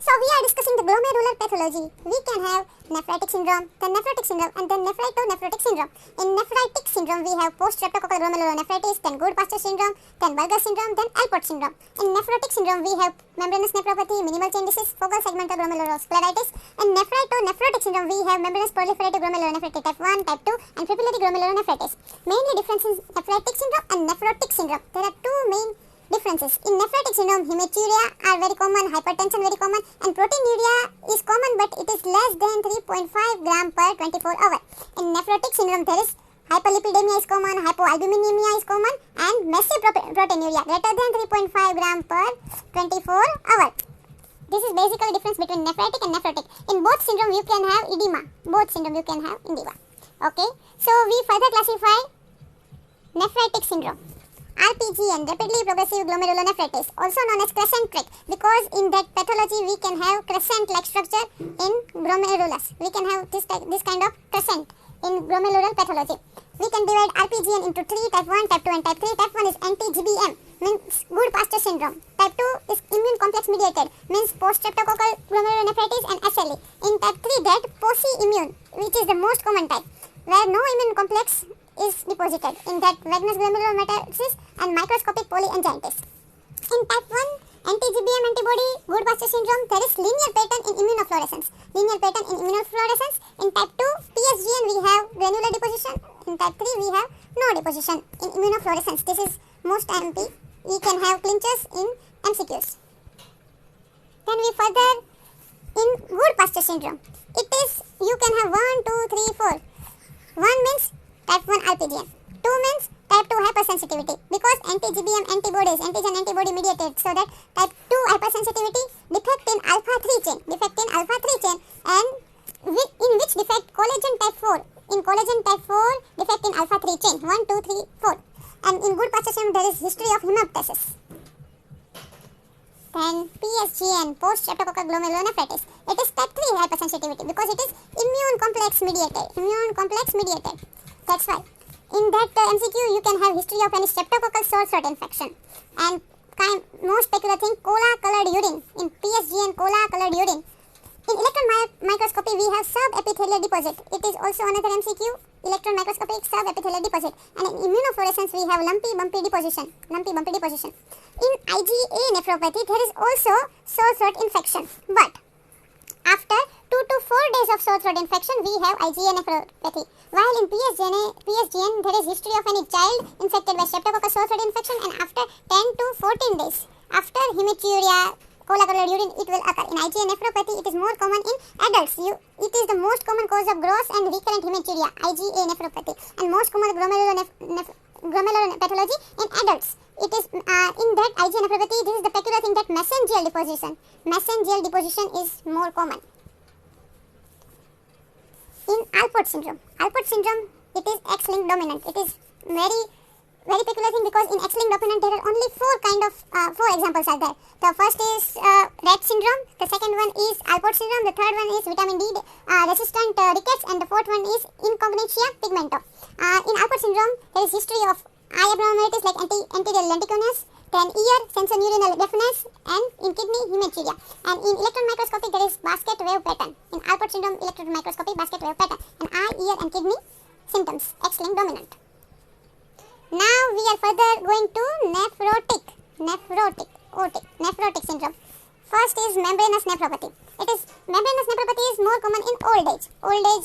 So we are discussing the glomerular pathology. We can have nephritic syndrome, then nephrotic syndrome, and then nephrotic syndrome. In nephritic syndrome, we have post-streptococcal glomerulonephritis, then Gould-Pasteur syndrome, then Buerger syndrome, then Alport syndrome. In nephrotic syndrome, we have membranous nephropathy, minimal chain disease, focal segmental glomeruloscleritis. In nephrotic syndrome, we have membranous proliferative glomerulonephritis type 1, type 2, and papillary glomerulonephritis. Mainly difference in nephritic syndrome and nephrotic syndrome. There are two main differences. In nephritic syndrome, hematuria are very common, hypertension very common, and proteinuria is common, but it is less than 3.5 gram per 24 hour. In nephrotic syndrome, there is hyperlipidemia is common, hypoalbuminemia is common, and massive proteinuria greater than 3.5 gram per 24 hour. This is basically the difference between nephritic and nephrotic. In both syndrome, you can have edema. Both syndrome, you can have edema. Okay. So we further classify nephritic syndrome. RPGN, rapidly progressive glomerulonephritis, also known as crescent trick, because in that pathology we can have crescent-like structure in glomerulus. We can have this kind of crescent in glomerular pathology. We can divide RPGN into three: type 1, type 2, and type 3. Type 1 is anti-GBM, means Gould-Pasteur syndrome. Type 2 is immune complex mediated, means post-streptococcal glomerulonephritis and SLE. In type 3, that post-immune, which is the most common type, where no immune complex is deposited, in that vaginous glomerulometastasis and microscopic polyangiitis. In type 1 anti-GBM antibody Gould-Pasteur syndrome, there is linear pattern in immunofluorescence. In type 2 PSGN, we have granular deposition. In type 3, we have no deposition in immunofluorescence. This is most MP. We can have clinchers in MCQs. Then we further in Gould-Pasteur syndrome. It is, you can have 1, 2, 3, 4. 1 means type 1 RPGN. 2 means type 2 hypersensitivity, because anti-GBM antibodies, antigen antibody mediated, so that type 2 hypersensitivity, defect in alpha 3 chain, and in which defect collagen type 4. In collagen type 4, defect in alpha 3 chain, 1, 2, 3, 4. And in Gould-Pasteur syndrome, there is history of hemoptysis. Then PSGN, post-streptococcal glomerulonephritis. It is type 3 hypersensitivity, because it is immune complex mediated. That's why. In that MCQ, you can have history of any streptococcal sore throat infection. And most peculiar thing, cola-colored urine. In PSGN, cola-colored urine. In electron microscopy, we have subepithelial deposit. It is also another MCQ, electron microscopic subepithelial deposit. And in immunofluorescence, we have lumpy bumpy deposition. In IgA nephropathy, there is also sore throat infection. But after 2 to 4 days of sore throat infection, we have IgA nephropathy. While in PSGN, there is history of any child infected by streptococcal sore throat infection, and after 10 to 14 days, after hematuria, cola-colored urine, it will occur. In IgA nephropathy, it is more common in adults. It is the most common cause of gross and recurrent hematuria, IgA nephropathy, and most common glomerular pathology in adults. It is in that IgA nephropathy, this is the peculiar thing, that mesangial deposition is more common. In Alport syndrome, it is X-linked dominant. It is very peculiar thing, because in X-linked dominant there are only four examples are there. The first is Rett syndrome, the second one is Alport syndrome, the third one is vitamin D resistant rickets, and the fourth one is incognitia pigmento. In Alport syndrome, there is history of eye abnormalities like anterior lenticulosis, then ear, sensorineural deafness, and in kidney hematuria. And in electron microscopy, there is basket wave pattern. In Alport syndrome, electron microscopy, basket wave pattern, and eye, ear, and kidney symptoms, X-linked dominant. Now we are further going to nephrotic syndrome. First is membranous nephropathy. Membranous nephropathy is more common in old age.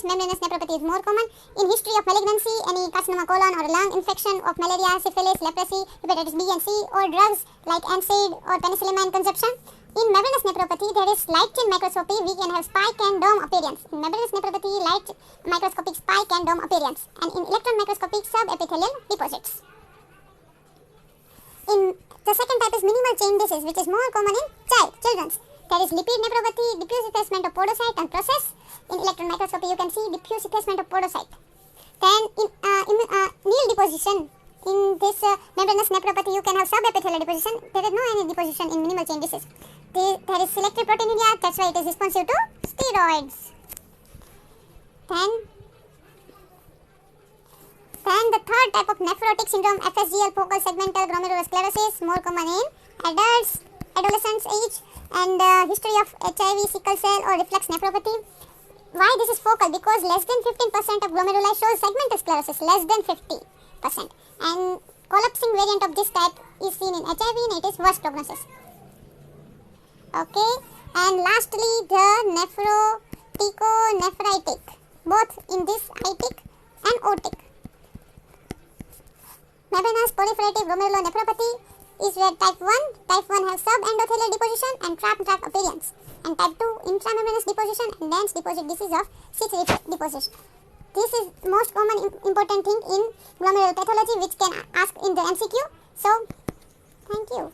Membranous nephropathy is more common. In history of malignancy, any carcinoma colon or lung infection of malaria, syphilis, leprosy, hepatitis B and C, or drugs like NSAID or penicillamine consumption. In membranous nephropathy, there is light chain microscopy. We can have spike and dome appearance. In membranous nephropathy, light microscopic spike and dome appearance. And in electron microscopic subepithelial deposits. In the second type is minimal chain disease, which is more common in children. There is lipid nephropathy, diffuse replacement of podocyte and process. In electron microscopy, you can see diffuse replacement of podocyte. Then in Neal deposition, in this membranous nephropathy, you can have subepithelial deposition. There is no any deposition in minimal chain disease. There is selective proteinuria, that's why it is responsive to steroids. Then the third type of nephrotic syndrome, FSGL, focal segmental glomerulosclerosis, more common in adults, adolescents age. And history of HIV, sickle cell or reflux nephropathy. Why this is focal? Because less than 15% of glomeruli shows segmental sclerosis, less than 50%. And collapsing variant of this type is seen in HIV and it is worse prognosis. Okay, and lastly the nephroticonephritic, both in this itic and otic. Membranous proliferative glomerulonephropathy is where type 1 have subendothelial deposition and trap appearance, and type 2 intramembranous deposition and dense deposit disease of C3 deposition. This is most common important thing in glomerular pathology which can ask in the MCQ. So, thank you.